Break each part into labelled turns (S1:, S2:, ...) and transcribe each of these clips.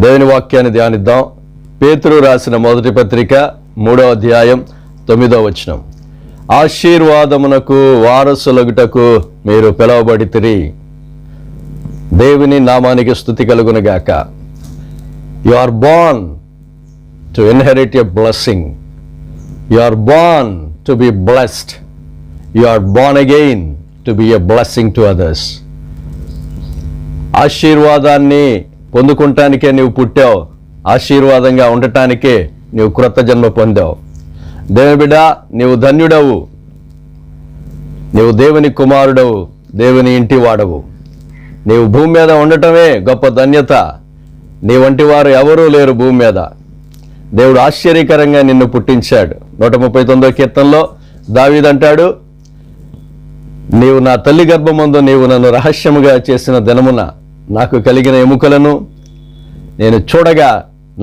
S1: దేవుని వాక్యాన్ని ధ్యానిద్దాం. పేతురు రాసిన మొదటి పత్రిక 3వ అధ్యాయం 9వ వచనం. ఆశీర్వాదమునకు వారసులగుటకు మీరు పిలువబడితిరి. దేవుని నామానికి స్తుతి కలుగునుగాక. You are born to inherit a blessing. You are born to be blessed. You are born again to be a blessing to others. ఆశీర్వాదాన్ని పొందుకుంటానికే నీవు పుట్టావు. ఆశీర్వాదంగా ఉండటానికే నీవు క్రొత్త జన్మ పొందావు. దేవుని బిడ్డ, నీవు ధన్యుడవు. నీవు దేవుని కుమారుడవు, దేవుని ఇంటి వాడవు. నీవు భూమి మీద ఉండటమే గొప్ప ధన్యత. నీ వంటి వారు ఎవరూ లేరు భూమి మీద. దేవుడు ఆశ్చర్యకరంగా నిన్ను పుట్టించాడు. 139వ కీర్తనలో దావీదు అంటాడు, నీవు నా తల్లి గర్భమందు నీవు నన్ను రహస్యముగా చేసిన దినమున నాకు కలిగిన ఎముకలను నేను చూడగా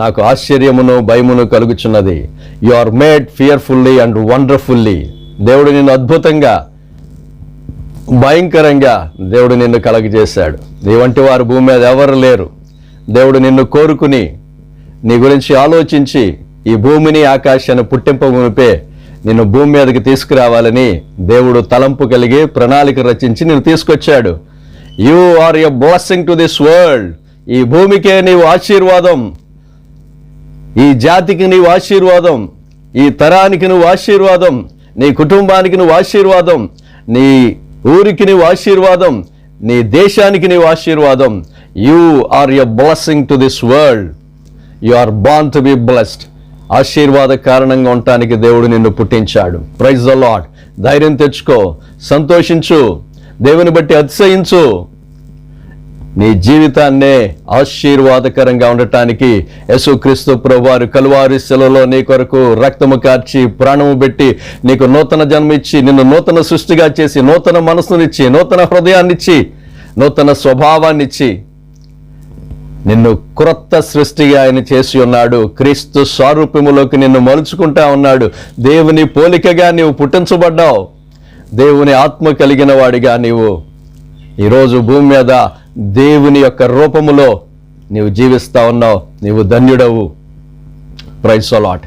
S1: నాకు ఆశ్చర్యమును భయమును కలుగుచున్నది. You are made fearfully and wonderfully. దేవుడు నిన్ను అద్భుతంగా, భయంకరంగా దేవుడు నిన్ను కలగజేశాడు. నీ వంటి వారు భూమి మీద ఎవరు లేరు. దేవుడు నిన్ను కోరుకుని నీ గురించి ఆలోచించి ఈ భూమిని ఆకాశాన్ని పుట్టింపమునిపే నిన్ను భూమి మీదకి తీసుకురావాలని దేవుడు తలంపు కలిగి ప్రణాళిక రచించి నిన్ను తీసుకొచ్చాడు. You are a blessing to this world. ఈ భూమికే నీవు ఆశీర్వాదం. ఈ జాతికి నీవు ఆశీర్వాదం. ఈ తరానికి నువ్వు ఆశీర్వాదం. నీ కుటుంబానికి నువ్వు ఆశీర్వాదం. నీ ఊరికి నీవు ఆశీర్వాదం. నీ దేశానికి నీవు ఆశీర్వాదం. You are a blessing to this world. You are born to be blessed. ఆశీర్వాద కారణంగా ఉండటానికి దేవుడు నిన్ను పుట్టించాడు. Praise the Lord. ధైర్యం తెచ్చుకో, సంతోషించు, దేవుని బట్టి అతిశయించు. నీ జీవితాన్నే ఆశీర్వాదకరంగా ఉండటానికి యేసుక్రీస్తు ప్రభువారు కలువారి శిలువలో నీ కొరకు రక్తము కార్చి ప్రాణము పెట్టి నీకు నూతన జన్మిచ్చి నిన్ను నూతన సృష్టిగా చేసి నూతన మనసునిచ్చి నూతన హృదయాన్నిచ్చి నూతన స్వభావాన్నిచ్చి నిన్ను క్రొత్త సృష్టిగా ఆయన చేసి ఉన్నాడు. క్రీస్తు స్వరూపములోకి నిన్ను మలుచుకుంటా ఉన్నాడు. దేవుని పోలికగా నీవు పుట్టించబడ్డావు. దేవుని ఆత్మ కలిగిన వాడిగా నీవు ఈరోజు భూమి మీద దేవుని యొక్క రూపములో నీవు జీవిస్తా ఉన్నావు. నీవు ధన్యుడవు. Praise the lord.